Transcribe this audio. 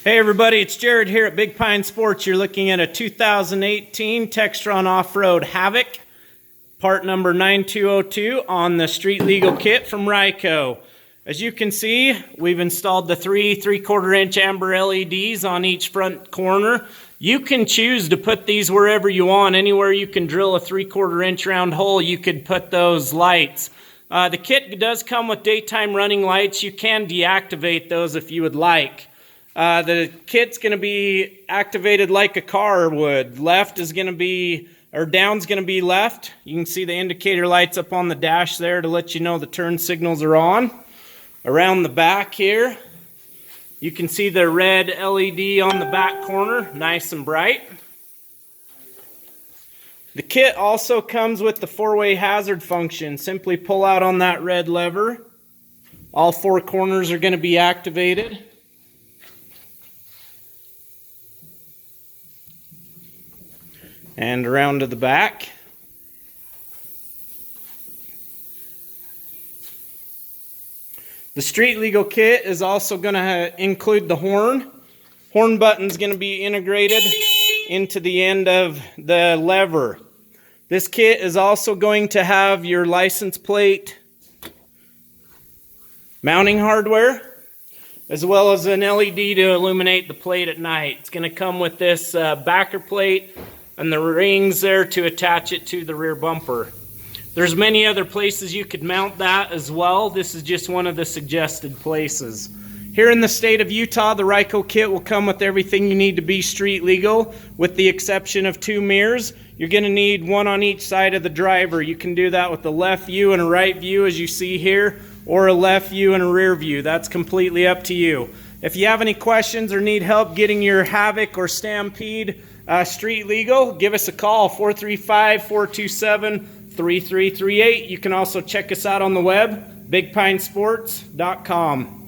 Hey everybody, it's Jared here at Big Pine Sports. You're looking at a 2018 Textron Offroad Havoc, part number 9202 on the street legal kit from Ryco. As you can see, we've installed the three 3/4 inch amber LEDs on each front corner. You can choose to put these wherever you want. Anywhere you can drill a 3/4 inch round hole, you could put those lights. The kit does come with daytime running lights. You can deactivate those if you would like. The kit's going to be activated like a car would. Left is going to be, or down's going to be left. You can see the indicator lights up on the dash there to let you know the turn signals are on. Around the back here, you can see the red LED on the back corner, nice and bright. The kit also comes with the 4-way hazard function. Simply pull out on that red lever. All 4 corners are going to be activated. And around to the back. The street legal kit is also going to include the horn. Horn button's going to be integrated into the end of the lever. This kit is also going to have your license plate mounting hardware, as well as an LED to illuminate the plate at night. It's going to come with this backer plate and the rings there to attach it to the rear bumper. There's many other places you could mount that as well. This is just one of the suggested places. Here in the state of Utah, the Ryco kit will come with everything you need to be street legal, with the exception of 2 mirrors. You're going to need one on each side of the driver. You can do that with a left view and a right view, as you see here, or a left view and a rear view. That's completely up to you. If you have any questions or need help getting your Havoc or Stampede street legal, give us a call, 435-427-3338. You can also check us out on the web, bigpinesports.com.